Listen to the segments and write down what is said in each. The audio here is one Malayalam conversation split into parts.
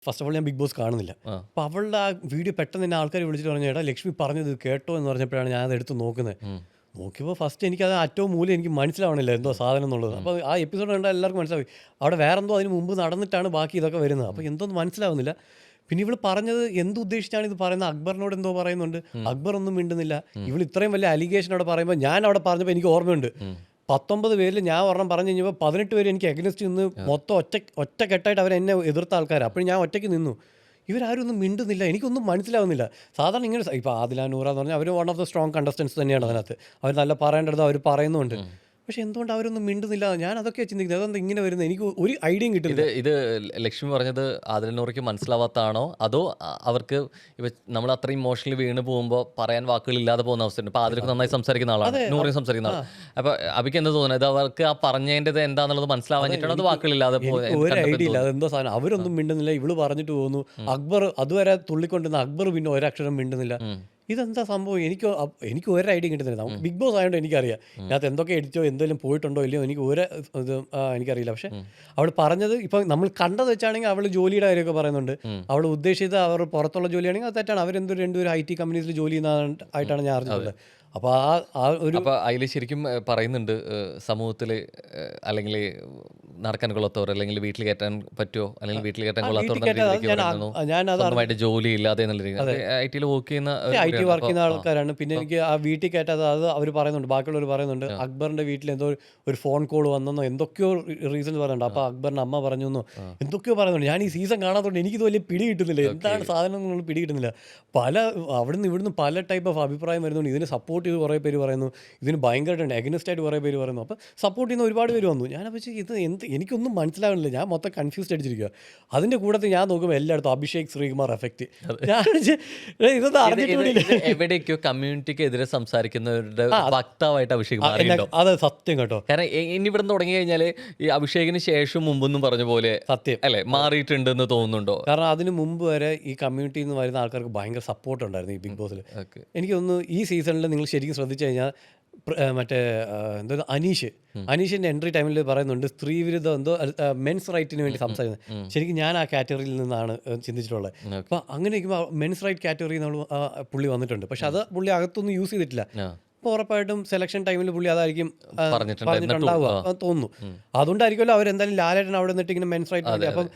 ഫസ്റ്റ് ഓഫ് ഓൾ ഞാൻ ബിഗ് ബോസ് കാണുന്നില്ല. ആ. അപ്പോൾ അവളുടെ ആ വീഡിയോ പെട്ടെന്ന് എന്നെ ആൾക്കാർ വിളിച്ചിട്ട് പറഞ്ഞു, "എടാ ലക്ഷ്മി പറഞ്ഞത് കേട്ടോ?" എന്ന് പറഞ്ഞപ്പോഴാണ് ഞാൻ അത് എടുത്ത് നോക്കുന്നത്. ഉം. നോക്കിയപ്പോൾ ഫസ്റ്റ് എനിക്കത് അറ്റവും മൂലം എനിക്ക് മനസ്സിലാവണില്ല എന്തോ സാധനം എന്നുള്ളത്. അപ്പോൾ ആ എപ്പിസോഡ് കണ്ടാൽ എല്ലാവർക്കും മനസ്സിലായി. അവിടെ വേറെന്തോ അതിന് മുമ്പ് നടന്നിട്ടാണ് ബാക്കി ഇതൊക്കെ വരുന്നത്. അപ്പോൾ എന്തോന്ന് മനസ്സിലാവുന്നില്ല. പിന്നെ ഇവൾ പറഞ്ഞത് എന്തുദ്ദേശിച്ചാണ് ഇത് പറയുന്നത്? അക്ബറിനോട് എന്തോ പറയുന്നുണ്ട്. അക്ബർ ഒന്നും മിണ്ടുന്നില്ല. ഇവൾ ഇത്രയും വലിയ അലിഗേഷൻ അവിടെ പറയുമ്പോൾ ഞാൻ അവിടെ പറഞ്ഞപ്പോൾ എനിക്ക് ഓർമ്മയുണ്ട്. 19 പേരിൽ ഞാൻ ഒരെണ്ണം പറഞ്ഞു കഴിഞ്ഞപ്പോൾ 18 പേര് എനിക്ക് അഗൈൻസ്റ്റ് നിന്ന് മൊത്തം ഒറ്റക്കെട്ടായിട്ട് അവരെന്നെ എതിർത്ത ആൾക്കാരാണ്. അപ്പോൾ ഞാൻ ഒറ്റയ്ക്ക് നിന്നു. ഇവരാരും ഒന്നും മിണ്ടുന്നില്ല. എനിക്കൊന്നും മനസ്സിലാവുന്നില്ല. സാധാരണ ഇങ്ങനെ ഇപ്പോൾ ആദില, നൂറ എന്ന് പറഞ്ഞാൽ അവർ one of the strong contestants തന്നെയാണ് അതിനകത്ത്. അവർ നല്ല പറയേണ്ടത് അവർ പറയുന്നുമുണ്ട്. പക്ഷേ എന്തുകൊണ്ട് അവരൊന്നും മിണ്ടുന്നില്ല? ഞാൻ അതൊക്കെയാണ് ചിന്തിക്കുന്നത്. അതെന്താ ഇങ്ങനെ വരുന്നത്? എനിക്ക് ഒരു ഐഡിയയും ഇത് കിട്ടുന്നില്ല. ഇത് ലക്ഷ്മി പറഞ്ഞത് ആദിലനൂറയ്ക്ക് മനസ്സിലാവാത്തതാണോ അതോ അവർക്ക് നമ്മൾ അത്ര ഇമോഷണലി വീണ് പോകുമ്പോൾ പറയാൻ വാക്കുകളില്ലാതെ പോകുന്ന അവസ്ഥയുണ്ട്. ഇപ്പോൾ ആദിലൊക്കെ നന്നായി സംസാരിക്കുന്ന ആളാണ്, അതെ. നൂറിയും സംസാരിക്കുന്ന ആളാണ്. അപ്പോൾ അബിക്ക് എന്താ തോന്നുന്നത്? ഇത് അവർക്ക് ആ പറഞ്ഞതിൻ്റെ എന്താണെന്നുള്ളത് മനസ്സിലാവാഞ്ഞിട്ടാണോ അത് വാക്കുകളില്ലാതെ എനിക്ക് ഒരു ഐഡിയ ഇല്ല അതെന്തോ സാധനം. അവരൊന്നും മിണ്ടുന്നില്ല. ഇവള് പറഞ്ഞിട്ട് പോകുന്നു. അക്ബർ അതുവരെ തുള്ളിക്കൊണ്ടിരുന്ന അക്ബർ പിന്നെ ഒരക്ഷരം മിണ്ടുന്നില്ല. ഇതെന്താ സംഭവം? എനിക്ക് ഒരു ഐഡിയ കിട്ടുന്നില്ല. നമുക്ക് ബിഗ് ബോസ് ആയതുകൊണ്ട് എനിക്കറിയാം ഇതിനകത്ത് എന്തൊക്കെ എഡിറ്റോ എന്തെങ്കിലും പോയിട്ടുണ്ടോ ഇല്ലയോ എനിക്ക് ഒരു ഇത് എനിക്കറിയില്ല. പക്ഷേ അവൾ പറഞ്ഞത് ഇപ്പം നമ്മൾ കണ്ടത് വെച്ചാണെങ്കിൽ അവൾ ജോലിയുടെ കാര്യമൊക്കെ പറയുന്നുണ്ട്. അവൾ ഉദ്ദേശിച്ചത് അവർ പുറത്തുള്ള ജോലിയാണെങ്കിൽ അത് തെറ്റാണ്. അവരെന്തോ രണ്ടുപേരും IT കമ്പനീസിൽ ജോലി ചെയ്യുന്ന ആയിട്ടാണ് ഞാൻ അറിഞ്ഞിട്ടുള്ളത്. അപ്പോൾ ആ ഒരു അപ്പോൾ അതിൽ ശരിക്കും പറയുന്നുണ്ട് സമൂഹത്തിൽ അല്ലെങ്കിൽ നടക്കാൻ കൊള്ളാത്തവർ അല്ലെങ്കിൽ വീട്ടിൽ കയറ്റാൻ പറ്റുമോ അല്ലെങ്കിൽ വീട്ടിൽ കയറ്റാൻ കൊള്ളാത്തവർ വീട്ടിൽ എന്നുള്ള രീതിയിലേക്ക് കയറ്റാൻ പറയുന്നു. ഞാനത് സ്വന്തമായിട്ട് ജോലി ഇല്ലാതെ എന്നുള്ള രീതിയിൽ IT വർക്ക് ചെയ്യുന്ന IT വർക്ക് ചെയ്യുന്ന ആൾക്കാരാണ്. പിന്നെ എനിക്ക് ആ വീട്ടിൽ കയറ്റാതെ അത് അവർ പറയുന്നുണ്ട്, ബാക്കിയുള്ളവർ പറയുന്നുണ്ട് അക്ബറിന്റെ വീട്ടിൽ എന്തോ ഒരു ഫോൺ കോൾ വന്നെന്നോ എന്തൊക്കെയോ റീസൺ പറയുന്നുണ്ട്. അപ്പോൾ അക്ബറിന്റെ അമ്മ പറഞ്ഞു എന്നോ എന്തൊക്കെയോ പറയുന്നുണ്ട്. ഞാൻ ഈ സീസൺ കാണാത്തതുകൊണ്ട് എനിക്കിത് വലിയ പിടി കിട്ടുന്നില്ല. എന്താണ് സാധനം എന്നുള്ള പിടി കിട്ടുന്നില്ല. അവിടുന്ന് ഇവിടുന്ന് പല ടൈപ്പ് ഓഫ് അഭിപ്രായം വരുന്നുണ്ട്. ഇതിനെ സപ്പോർട്ട് ചെയ്ത് കുറേ പേര് പറയുന്നു, ഇതിന് ഭയങ്കരമായിട്ട് അഗൈൻസ്റ്റ് ആയിട്ട് കുറേ പേര് പറയുന്നു. അപ്പോൾ സപ്പോർട്ട് ചെയ്യുന്ന ഒരുപാട് പേര് വന്നു. ഞാൻ അപ്പോൾ ഇത് എനിക്കൊന്നും മനസ്സിലാവുന്നില്ല. ഞാൻ മൊത്തം കൺഫ്യൂസ്ഡ് അടിച്ചിരിക്കുക. അതിൻ്റെ കൂട്ടത്തിൽ ഞാൻ നോക്കുമ്പോൾ എല്ലായിടത്തും അഭിഷേക് ശ്രീകുമാർ എഫക്റ്റ്. ഞാൻ ഇതൊന്നും അറിഞ്ഞിട്ടില്ല. എവിടേക്കോ കമ്മ്യൂണിറ്റിക്ക് എതിരെ സംസാരിക്കുന്നവരുടെ വക്താവായിട്ട് അഭിഷേക് മാറിയിട്ടുണ്ടോ? അത് സത്യം കേട്ടോ. കാരണം ഇനി ഇവിടെ തുടങ്ങി കഴിഞ്ഞാൽ ഈ അഭിഷേകിന് ശേഷം മുമ്പൊന്നും പറഞ്ഞ പോലെ സത്യം അല്ലേ മാറിയിട്ടുണ്ടെന്ന് തോന്നുന്നുണ്ടോ? കാരണം അതിന് മുമ്പ് വരെ ഈ കമ്മ്യൂണിറ്റിയിൽ നിന്ന് വരുന്ന ആൾക്കാർക്ക് ഭയങ്കര സപ്പോർട്ട് ഉണ്ടായിരുന്നു ഈ ബിഗ് ബോസിൽ. ഓക്കെ. എനിക്ക് തോന്നുന്നു ഈ സീസണിൽ നിങ്ങൾ ശരിക്കും ശ്രദ്ധിച്ചു കഴിഞ്ഞാൽ മറ്റേ എന്താ അനീഷിൻ്റെ എൻട്രി ടൈമിൽ പറയുന്നുണ്ട് സ്ത്രീവിരുദ്ധം എന്തോ മെൻസ് റൈറ്റിന് വേണ്ടി സംസാരിക്കുന്നത്. ശരിക്കും ഞാൻ ആ കാറ്റഗറിയിൽ നിന്നാണ് ചിന്തിച്ചിട്ടുള്ളത്. അപ്പോൾ അങ്ങനെ ഇരിക്കുമ്പോൾ മെൻസ് റൈറ്റ് കാറ്റഗറിയിൽ നമ്മൾ പുള്ളി വന്നിട്ടുണ്ട്. പക്ഷെ അത് പുള്ളി അകത്തൊന്നും യൂസ് ചെയ്തിട്ടില്ല. അപ്പോൾ ഉറപ്പായിട്ടും സെലക്ഷൻ ടൈമിൽ പുള്ളി അതായിരിക്കും പറഞ്ഞിട്ടുണ്ടാവുക തോന്നുന്നു. അതുകൊണ്ടായിരിക്കുമല്ലോ അവരെന്തായാലും ലാലേട്ടൻ അവിടെ നിന്നിട്ട് ഇങ്ങനെ മെൻസ് റൈറ്റ് വേണ്ടി. അപ്പം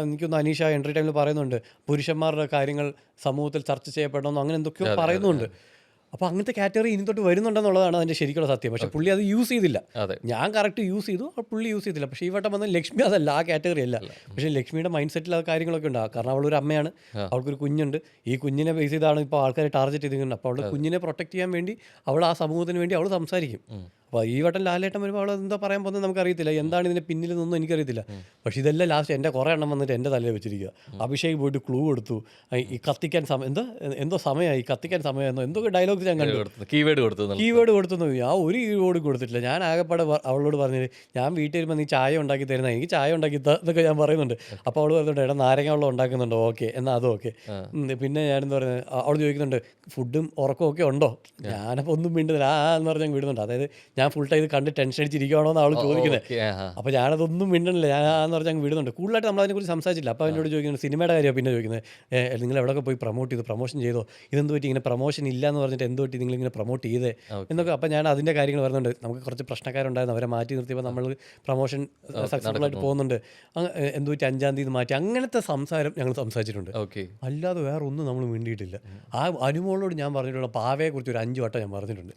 എനിക്കൊന്ന് അനീഷ എൻട്രി ടൈമിൽ പറയുന്നുണ്ട് പുരുഷന്മാരുടെ കാര്യങ്ങൾ സമൂഹത്തിൽ ചർച്ച ചെയ്യപ്പെടണമെന്നോ അങ്ങനെ എന്തൊക്കെയോ പറയുന്നുണ്ട്. അപ്പോൾ അങ്ങനത്തെ കാറ്റഗറി ഇനി തൊട്ട് വരുന്നുണ്ടെന്നുള്ളതാണ് അതിൻ്റെ ശരിക്കുള്ള സത്യം. പക്ഷേ പുള്ളി അത് യൂസ് ചെയ്തില്ല. ഞാൻ കറക്റ്റ് യൂസ് ചെയ്തു, പുള്ളി യൂസ് ചെയ്തില്ല. പക്ഷേ ഈ വട്ടം വന്ന ലക്ഷ്മി അതല്ല, ആ കാറ്റഗറി അല്ല. പക്ഷേ ലക്ഷ്മിയുടെ മൈൻഡ് സെറ്റിൽ ആ കാര്യങ്ങളൊക്കെ ഉണ്ടാകും. കാരണം അവളൊരു അമ്മയാണ്, അവൾക്കൊരു കുഞ്ഞുണ്ട്. ഈ കുഞ്ഞിനെ ബേസ് ചെയ്താണ് ഇപ്പോൾ ആൾക്കാർ ടാർഗറ്റ് ചെയ്തിട്ടുണ്ട്. അപ്പോൾ അവളുടെ കുഞ്ഞിനെ പ്രൊട്ടക്ട് ചെയ്യാൻ വേണ്ടി അവൾ ആ സമൂഹത്തിന് വേണ്ടി അവൾ സംസാരിക്കും. അപ്പോൾ ഈ വട്ടം ലാലേട്ടൻ വരുമ്പോൾ അവൾ എന്താ പറയാൻ പോകുന്നത് നമുക്കറിയത്തില്ല. എന്താണ് ഇതിൻ്റെ പിന്നിൽ നിന്നൊന്നും എനിക്കറിയത്തില്ല. പക്ഷേ ഇതെല്ലാം ലാസ്റ്റ് എൻ്റെ കുറേ എണ്ണം വന്നിട്ട് എൻ്റെ തലയിൽ വെച്ചിരിക്കുക. അഭിഷേക് പോയിട്ട് ക്ലൂ കൊടുത്തു, ഈ കത്തിക്കാൻ എന്തോ സമയമായി, കത്തിക്കാൻ സമയമായിരുന്നു, എന്തൊക്കെ ഡയലോഗ്സ് ഞാൻ കണ്ടു. കീവേഡ് കൊടുത്തു. ഞാൻ ഒരു കീവേഡ് കൊടുത്തിട്ടില്ല. ഞാൻ ആകെപ്പാടെ അവളോട് പറഞ്ഞത് ഞാൻ വീട്ടിൽ വരുമ്പോൾ നീ ചായ ഉണ്ടാക്കി തരുന്ന, എനിക്ക് ചായ ഉണ്ടാക്കി എന്നൊക്കെ ഞാൻ പറയുന്നുണ്ട്. അപ്പോൾ അവൾ പറയുന്നുണ്ട് എടാ നാരങ്ങ വെള്ളം ഉണ്ടാക്കുന്നുണ്ടോ, ഓക്കെ എന്നാൽ അതും ഓക്കെ. പിന്നെ ഞാനെന്ന് പറയുന്നത് അവൾ ചോദിക്കുന്നുണ്ട് ഫുഡും ഉറക്കവും ഒക്കെ ഉണ്ടോ. ഞാനപ്പോൾ ഒന്നും മിണ്ടുന്നില്ല എന്ന് പറഞ്ഞാൽ വിടുന്നുണ്ട്. അതായത് ഞാൻ ഫുൾ ടൈം കണ്ട് ടെൻഷൻ അടിച്ചിരിക്കുകയാണോ എന്ന് അവൾ ചോദിക്കുന്നത്. അപ്പോൾ ഞാനതൊന്നും മിണ്ടണില്ല, ഞാൻ എന്ന് പറഞ്ഞാൽ അങ്ങ് വിടുന്നുണ്ട്. കൂടുതലായിട്ട് നമ്മൾ അതിനെക്കുറിച്ച് സംസാരിച്ചില്ല. അപ്പോൾ എന്നോട് ചോദിക്കുന്നത് സിനിമയുടെ കാര്യമാണ് പിന്നെ ചോദിക്കുന്നത്, നിങ്ങൾ എവിടെയൊക്കെ പോയി പ്രൊമോട്ട് ചെയ്തു, പ്രൊമോഷൻ ചെയ്തോ, ഇതെന്ത് പറ്റി ഇങ്ങനെ പ്രൊമോഷൻ ഇല്ല എന്ന് പറഞ്ഞിട്ട് എന്ത് പറ്റി നിങ്ങളിങ്ങനെ പ്രൊമോട്ട് ചെയ്തേ എന്നൊക്കെ. അപ്പോൾ ഞാൻ അതിൻ്റെ കാര്യങ്ങൾ പറയുന്നുണ്ട്. നമുക്ക് കുറച്ച് പ്രശ്നക്കാരുണ്ടായിരുന്നു, അവരെ മാറ്റി നിർത്തിയപ്പോൾ നമ്മൾ പ്രൊമോഷൻ സക്സസ്ഫുൾ ആയിട്ട് പോകുന്നുണ്ട്, എന്ത് പറ്റി 5-ാം തീയതി മാറ്റി, അങ്ങനത്തെ സംസാരം ഞങ്ങൾ സംസാരിച്ചിട്ടുണ്ട്. അല്ലാതെ വേറെ ഒന്നും നമ്മൾ മിണ്ടിയിട്ടില്ല. ആ അനുമോളോട് ഞാൻ പറഞ്ഞിട്ടുള്ള പാവയെക്കുറിച്ച് ഒരു 5 വട്ടം ഞാൻ പറഞ്ഞിട്ടുണ്ട്.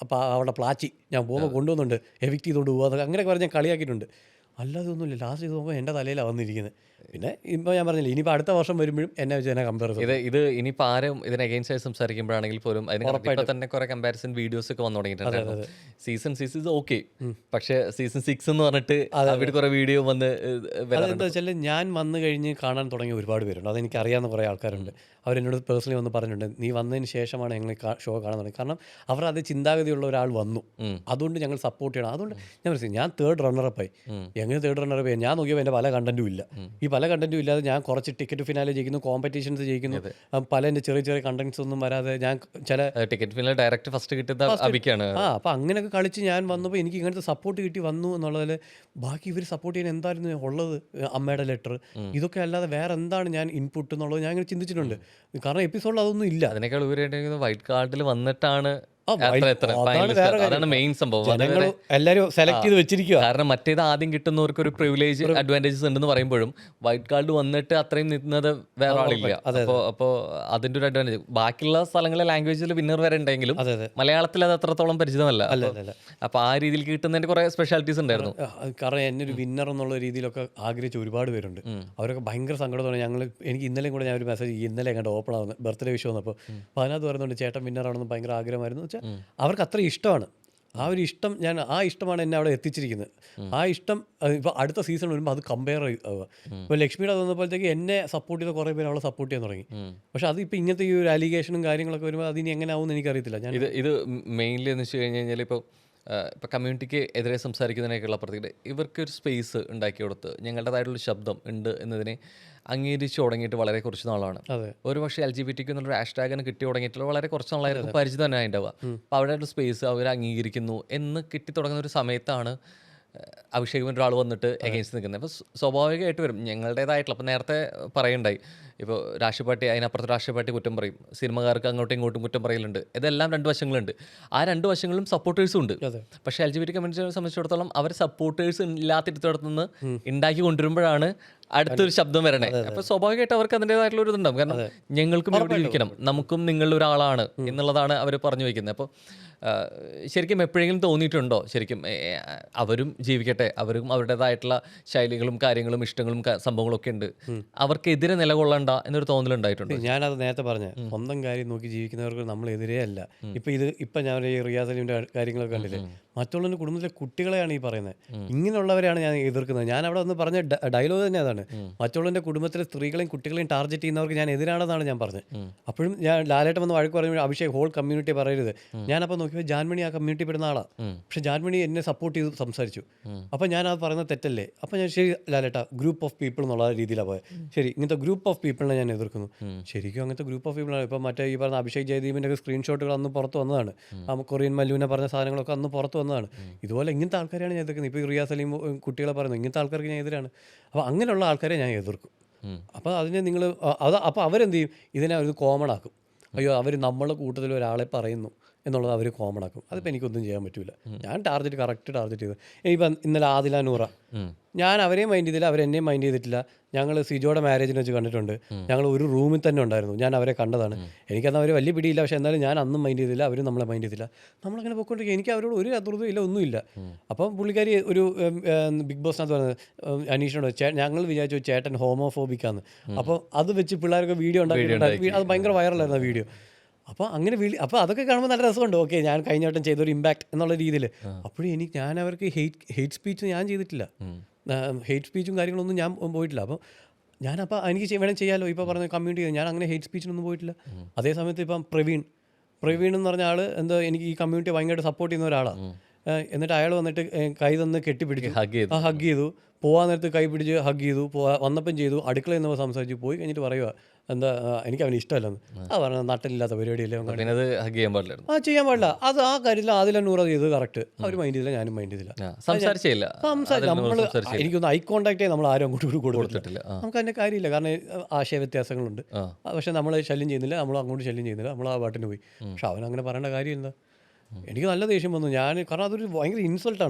അപ്പോൾ അവിടെ പ്ലാച്ചി ഞാൻ പോകുമ്പോൾ കൊണ്ടുവന്നുണ്ട്, എവിക്റ്റ് ചെയ്തുകൊണ്ട് പോകുക അതൊക്കെ അങ്ങനെയൊക്കെ പറഞ്ഞ് ഞാൻ കളിയാക്കിയിട്ടുണ്ട്. അല്ലാതെ ഒന്നുമില്ല. ലാസ്റ്റ് ചെയ്ത് നോക്കുമ്പോൾ എൻ്റെ തലയിലാണ് വന്നിരിക്കുന്നത്. പിന്നെ ഇപ്പോൾ ഞാൻ പറഞ്ഞില്ല, ഇനിയിപ്പോൾ അടുത്ത വർഷം വരുമ്പോഴും എന്നെ വെച്ച് തന്നെ കമ്പയർ ചെയ്തു. ഇത് ഇനിയിപ്പോൾ ആരും ഇതിന് അഗെയിൻസ്റ്റ് ആയി സംസാരിക്കുമ്പോഴാണെങ്കിൽ പോലും അതിന് തന്നെ കുറെ കമ്പാരിസൺ വീഡിയോസ് ഒക്കെ വന്നു തുടങ്ങിയിട്ടുണ്ട്. സീസൺ 6 ഓക്കെ, പക്ഷേ സീസൺ 6 എന്ന് പറഞ്ഞിട്ട് അവിടെ കുറെ വീഡിയോ വന്ന് അതെന്താ വെച്ചാൽ ഞാൻ വന്നു കഴിഞ്ഞ് കാണാൻ തുടങ്ങിയ ഒരുപാട് പേരുണ്ട്. അതെനിക്ക് അറിയാവുന്ന കുറേ ആൾക്കാരുണ്ട്. അവരെന്നോട് പേഴ്സണലി വന്ന് പറഞ്ഞിട്ടുണ്ട് നീ വന്നതിന് ശേഷമാണ് ഞങ്ങൾ ഷോ കാണാൻ തുടങ്ങി. കാരണം അവർ അത് ചിന്താഗതിയുള്ള ഒരാൾ വന്നു, അതുകൊണ്ട് ഞങ്ങൾ സപ്പോർട്ട് ചെയ്യണം. അതുകൊണ്ട് ഞാൻ തേർഡ് റണ്ണറപ്പായി. എങ്ങനെ തേർഡ് റണ്ണറപ്പായി? ഞാൻ നോക്കിയപ്പോൾ എൻ്റെ പല കണ്ടന്റും ഇല്ല. ഈ ഈ പല കണ്ടന്റും ഇല്ലാതെ ഞാൻ കുറച്ച് ടിക്കറ്റ് ഫിനാലെ ജയിക്കുന്നു, കോമ്പറ്റീഷൻസ് ജയിക്കുന്നു, പല എൻ്റെ ചെറിയ ചെറിയ കണ്ടന്റ്സ് ഒന്നും വരാതെ ഞാൻ ചില ടിക്കറ്റ് ഫിലിം ഡയറക്റ്റ് ഫസ്റ്റ് കിട്ടിയത് അഭിക്കാണ്. അപ്പം അങ്ങനെയൊക്കെ കളിച്ച് ഞാൻ വന്നപ്പോൾ എനിക്ക് ഇങ്ങനത്തെ സപ്പോർട്ട് കിട്ടി വന്നു എന്നുള്ളതിൽ ബാക്കി ഇവർ സപ്പോർട്ട് ചെയ്യാൻ എന്തായിരുന്നു ഉള്ളത്, അമ്മയുടെ ലെറ്റർ, ഇതൊക്കെ അല്ലാതെ വേറെ എന്താണ് ഞാൻ ഇൻപുട്ട് എന്നുള്ളത് ഞാൻ ഇങ്ങനെ ചിന്തിച്ചിട്ടുണ്ട്. കാരണം എപ്പിസോഡിൽ അതൊന്നും ഇല്ല. അതിനേക്കാൾ ഉപരിയായിട്ട് വൈറ്റ് കാർഡിൽ വന്നിട്ടാണ് അതാണ് വേറെ അതാണ് മെയിൻ സംഭവം. ജനങ്ങൾ എല്ലാവരും സെലക്ട് ചെയ്ത് വെച്ചിരിക്കുക. കാരണം മറ്റേത് ആദ്യം കിട്ടുന്നവർക്ക് ഒരു പ്രിവിലേജ് അഡ്വാൻറ്റേജസ് ഉണ്ടെന്ന് പറയുമ്പോഴും വൈറ്റ് കാർഡ് വന്നിട്ട് അത്രയും നിൽക്കുന്നത് വേറെ ആളില്ല. അപ്പോൾ അതിന്റെ ഒരു അഡ്വാൻറ്റേജ്. ബാക്കിയുള്ള സ്ഥലങ്ങളിലെ ലാംഗ്വേജിൽ വിന്നർ വരെ ഉണ്ടെങ്കിലും മലയാളത്തിൽ അത് അത്രത്തോളം പരിചിതമല്ല. അപ്പോൾ ആ രീതിയിൽ കിട്ടുന്നതിന്റെ കുറെ സ്പെഷ്യാലിറ്റീസ് ഉണ്ടായിരുന്നു. കാരണം എന്നെ ഒരു വിന്നർ എന്നുള്ള രീതിയിലൊക്കെ ആഗ്രഹിച്ച ഒരുപാട് പേരുണ്ട്. അവരൊക്കെ ഭയങ്കര സങ്കടത്തോടെ എനിക്ക് ഇന്നലെയും കൂടെ ഞാൻ ഒരു മെസ്സേജ് ഇന്നലെ എങ്ങോട്ട് ഓപ്പൺ ആവുന്നത് ബർത്ത്ഡേ വിഷയം വന്നപ്പോൾ അപ്പോൾ അതിനകത്ത് പറയുന്നുണ്ട് ചേട്ടൻ വിന്നറാണെന്ന് ഭയങ്കര ആഗ്രഹമായിരുന്നു. വെച്ചാൽ അവർക്ക് അത്ര ഇഷ്ടമാണ്. ആ ഒരു ഇഷ്ടം ആ ഇഷ്ടമാണ് എന്നെ അവിടെ എത്തിച്ചിരിക്കുന്നത്. ആ ഇഷ്ടം ഇപ്പോൾ അടുത്ത സീസൺ വരുമ്പോൾ അത് കമ്പയർ ആവുക. ഇപ്പോൾ ലക്ഷ്മിയുടെ വന്നപ്പോഴത്തേക്ക് എന്നെ സപ്പോർട്ട് ചെയ്ത കുറേ പേര് അവളെ സപ്പോർട്ട് ചെയ്യാൻ തുടങ്ങി. പക്ഷെ അത് ഇപ്പോൾ ഇങ്ങനത്തെ ഈ ഒരു അലിഗേഷനും കാര്യങ്ങളൊക്കെ വരുമ്പോൾ അതിനി എങ്ങനെ ആവും എന്ന് എനിക്കറിയത്തില്ല. ഇത് മെയിൻലി എന്ന് വെച്ച് കഴിഞ്ഞ് കഴിഞ്ഞാൽ ഇപ്പോൾ കമ്മ്യൂണിറ്റിക്ക് എതിരെ സംസാരിക്കുന്നതിനേക്കുള്ള പ്രത്യേകത ഇവർക്കൊരു സ്പേസ് ഉണ്ടാക്കി കൊടുത്ത് ഞങ്ങളുടേതായിട്ടുള്ള ശബ്ദം ഉണ്ട് എന്നതിനെ അംഗീകരിച്ച് തുടങ്ങിയിട്ട് വളരെ കുറച്ച് നാളാണ്. ഒരു പക്ഷേ LGBTQ എന്നുള്ളൊരു ഹാഷ്ടാഗിന് കിട്ടി തുടങ്ങിയിട്ടുള്ള വളരെ കുറച്ച് നാളായിരുന്നു പരിചിതം തന്നെ ഉണ്ടാവുക. അപ്പോൾ അവിടെ ഒരു സ്പേസ് അവർ അംഗീകരിക്കുന്നു എന്ന് കിട്ടി തുടങ്ങുന്ന ഒരു സമയത്താണ് അഭിഷേക് ഒരാൾ വന്നിട്ട് എഗെയിൻസ്റ്റ് നിൽക്കുന്നത്. അപ്പോൾ സ്വാഭാവികമായിട്ട് വരും ഞങ്ങളുടേതായിട്ടുള്ള. അപ്പോൾ നേരത്തെ പറയുണ്ടായി ഇപ്പോൾ രാഷ്ട്രീയ പാർട്ടി അതിനപ്പുറത്ത് രാഷ്ട്രീയ പാർട്ടി കുറ്റം പറയും, സിനിമക്കാർക്ക് അങ്ങോട്ടും ഇങ്ങോട്ടും കുറ്റം പറയലുണ്ട്. ഇതെല്ലാം രണ്ട് വശങ്ങളുണ്ട്. ആ രണ്ട് വശങ്ങളും സപ്പോർട്ടേഴ്സും ഉണ്ട്. പക്ഷേ LGBT കമ്മ്യൂണിറ്റിയെ സംബന്ധിച്ചിടത്തോളം അവർ സപ്പോർട്ടേഴ്സ് ഇല്ലാത്തിടത്തു നിന്ന് ഉണ്ടാക്കി കൊണ്ടുവരുമ്പോഴാണ് അടുത്തൊരു ശബ്ദം വരണേ. അപ്പോൾ സ്വാഭാവികമായിട്ട് അവർക്ക് അതിൻ്റെതായിട്ടുള്ള ഒരു ഇതുണ്ടാവും. കാരണം ഞങ്ങൾക്കും ഇവിടെ ജീവിക്കണം, നമുക്കും നിങ്ങളുടെ ഒരാളാണ് എന്നുള്ളതാണ് അവർ പറഞ്ഞു വയ്ക്കുന്നത്. അപ്പോൾ ശരിക്കും എപ്പോഴെങ്കിലും തോന്നിയിട്ടുണ്ടോ ശരിക്കും അവരും ജീവിക്കട്ടെ, അവരും അവരുടേതായിട്ടുള്ള ശൈലികളും കാര്യങ്ങളും ഇഷ്ടങ്ങളും സംഭവങ്ങളും ഒക്കെ ഉണ്ട്, അവർക്കെതിരെ നിലകൊള്ളേണ്ട എന്നൊരു തോന്നലുണ്ടായിട്ടുണ്ട്? ഞാനത് നേരത്തെ പറഞ്ഞ സ്വന്തം കാര്യം നോക്കി ജീവിക്കുന്നവർക്ക് നമ്മളെതിരേ അല്ല. ഇപ്പം ഞാൻ ഈ റിയാസ് അലീമിൻ്റെ കാര്യങ്ങളൊക്കെ കണ്ടില്ലേ, മറ്റുള്ളവരുടെ കുടുംബത്തിലെ കുട്ടികളെയാണ് ഈ പറയുന്നത്. ഇങ്ങനെയുള്ളവരെയാണ് ഞാൻ എതിർക്കുന്നത്. ഞാൻ അവിടെ ഒന്ന് പറഞ്ഞ ഡയലോഗ് തന്നെ അതാണ്. മറ്റുള്ളവരുടെ കുടുംബത്തിലെ സ്ത്രീകളെയും കുട്ടികളെയും ടാർഗറ്റ് ചെയ്യുന്നവർക്ക് ഞാൻ എതിരാണെന്നാണ് ഞാൻ പറഞ്ഞത്. അപ്പോഴും ഞാൻ ലാലേട്ടൻ വന്ന് വഴക്ക് പറയുമ്പോൾ അഭിഷേക് ഹോൾ കമ്മ്യൂണിറ്റി പറയരുത്. ഞാനപ്പോൾ നോക്കിയപ്പോൾ ജാൻമണി ആ കമ്മ്യൂണിറ്റി പെടുന്ന ആളാണ്. പക്ഷേ ജാൻമണി എന്നെ സപ്പോർട്ട് ചെയ്ത് സംസാരിച്ചു. അപ്പോൾ ഞാൻ അത് പറയുന്നത് തെറ്റല്ലേ? അപ്പോൾ ഞാൻ ശരി ലാലേട്ട ഗ്രൂപ്പ് ഓഫ് പീപ്പിൾ എന്നുള്ള രീതിയിലാണ് പോയത്. ശരി, ഇങ്ങനത്തെ ഗ്രൂപ്പ് ഓഫ് പീപ്പിളിനെ ഞാൻ എതിർക്കുന്നു. ശരിക്കും അങ്ങനത്തെ ഗ്രൂപ്പ് ഓഫ് പീപ്പിളാണ്. ഇപ്പോൾ മറ്റേ ഈ പറഞ്ഞ അഭിഷേക് ജയദീപിൻ്റെ ഒക്കെ സ്ക്രീൻഷോട്ടുകൾ അന്ന് പുറത്ത് വന്നതാണ്. കൊറിയൻ മല്ലുവിനെ പറഞ്ഞ സാധനങ്ങളൊക്കെ അന്ന് പുറത്ത് വന്നതാണ്. ഇതുപോലെ ഇങ്ങനത്തെ ആൾക്കാരെയാണ് ഞാൻ എതിർക്കുന്നത്. ഇപ്പോൾ റിയാസ് അലീം കുട്ടികളെ പറയുന്നത് ഇങ്ങനത്തെ ആൾക്കാർക്ക് ഞാൻ എതിരാണ്. അപ്പോൾ അങ്ങനെയുള്ള ആൾക്കാരെ ഞാൻ എതിർക്കും. അപ്പോൾ അതിനെ നിങ്ങൾ അപ്പോൾ അവരെന്ത് ചെയ്യും? ഇതിനെ അവർ കോമൺ ആക്കും. അയ്യോ അവർ നമ്മളെ കൂട്ടത്തിൽ ഒരാളെ പറയുന്നു എന്നുള്ളത് അവർ കോമൺ ആക്കും. അതിപ്പോൾ എനിക്കൊന്നും ചെയ്യാൻ പറ്റില്ല. ഞാൻ കറക്റ്റ് ടാർഗറ്റ് ചെയ്തു. ഇനിയിപ്പം ഇന്നലെ ആദില നൂറ, ഞാൻ അവരെയും മൈൻഡ് ചെയ്തില്ല, അവരെന്നെയും മൈൻഡ് ചെയ്തിട്ടില്ല. ഞങ്ങൾ സിജോയുടെ മാരേജിന് വെച്ച് കണ്ടിട്ടുണ്ട്. ഞങ്ങൾ ഒരു റൂമിൽ തന്നെ ഉണ്ടായിരുന്നു. ഞാൻ അവരെ കണ്ടതാണ്. എനിക്കന്ന് അവർ വലിയ പിടിയില്ല. പക്ഷേ എന്നാലും ഞാൻ അന്നും മൈൻഡ് ചെയ്തില്ല, അവരും നമ്മളെ മൈൻഡ് ചെയ്തില്ല. നമ്മളങ്ങനെ പോയിക്കൊണ്ടിരിക്കുക. എനിക്ക് അവരോട് ഒരു അതൃതയും ഇല്ല, ഒന്നുമില്ല. അപ്പം പുള്ളിക്കാരി ഒരു ബിഗ് ബോസിനകത്ത് പറഞ്ഞത് അനീഷിനോട് ഞങ്ങൾ വിചാരിച്ചു ചേട്ടൻ ഹോമോഫോബിക്കാന്ന്. അപ്പോൾ അത് വെച്ച് പിള്ളേരൊക്കെ വീഡിയോ ഉണ്ടാക്കി. അത് ഭയങ്കര വൈറലായിരുന്നു ആ വീഡിയോ. അപ്പോൾ അങ്ങനെ അപ്പോൾ അതൊക്കെ കാണുമ്പോൾ നല്ല രസമുണ്ട്. ഓക്കെ, ഞാൻ കഴിഞ്ഞ വട്ടം ചെയ്തൊരു ഇമ്പാക്ട് എന്നുള്ള രീതിയിൽ. അപ്പോഴും ഞാൻ അവർക്ക് ഹെയ്റ്റ് സ്പീച്ച് ഞാൻ ചെയ്തിട്ടില്ല. ഹെയ്റ്റ് സ്പീച്ചും കാര്യങ്ങളൊന്നും ഞാൻ പോയിട്ടില്ല. അപ്പോൾ ഞാനപ്പോൾ എനിക്ക് വേണമെങ്കിൽ ചെയ്യാമല്ലോ. ഇപ്പോൾ പറഞ്ഞ കമ്മ്യൂണിറ്റി ഞാൻ അങ്ങനെ ഹെയ്റ്റ് സ്പീച്ചിനൊന്നും പോയിട്ടില്ല. അതേ സമയത്ത് ഇപ്പം പ്രവീൺ എന്ന് പറഞ്ഞ ആൾ എന്തോ എനിക്ക് ഈ കമ്മ്യൂണിറ്റി ഭയങ്കരമായിട്ട് സപ്പോർട്ട് ചെയ്യുന്ന ഒരാളാണ്. എന്നിട്ട് അയാൾ വന്നിട്ട് കൈ തന്ന് കെട്ടിപ്പിടിച്ചു, ഹഗ് ചെയ്തു. പോകാൻ നേരത്ത് കൈ പിടിച്ച് ഹഗ് ചെയ്തു. വന്നപ്പം ചെയ്തു. അടുക്കളയിൽ നിന്ന് സംസാരിച്ചു. പോയി കഴിഞ്ഞിട്ട് പറയുക എന്താ എനിക്ക് അവന് ഇഷ്ടമല്ലെന്ന്. പറഞ്ഞത് നട്ടലില്ലാത്ത പരിപാടിയല്ലേ ചെയ്യാൻ പാടില്ല. അത് ആ കാര്യത്തിൽ അതിലെ നൂറ് ചെയ്ത് കറക്റ്റ്. അവർ മൈൻഡ് ചെയ്തില്ല, ഞാനും മൈൻഡ് ചെയ്തില്ല. നമ്മൾ എനിക്കൊന്ന് ഐ കോൺടാക്റ്റേ നമ്മൾ ആരും അങ്ങോട്ട് കൊടുത്തിട്ടില്ല. നമുക്ക് അതിൻ്റെ കാര്യമില്ല. കാരണം ആശയ വ്യത്യാസങ്ങളുണ്ട്. പക്ഷെ നമ്മൾ ശല്യം ചെയ്യുന്നില്ല, നമ്മൾ അങ്ങോട്ട് ശല്യം ചെയ്യുന്നില്ല. നമ്മൾ ആ പാട്ടിന് പോയി. പക്ഷെ അവനങ്ങനെ പറയേണ്ട കാര്യം എന്താ? എനിക്ക് നല്ല ദേഷ്യം വന്നു. കാരണം അതൊരു ഭയങ്കര ഇൻസൾട്ടാണ്.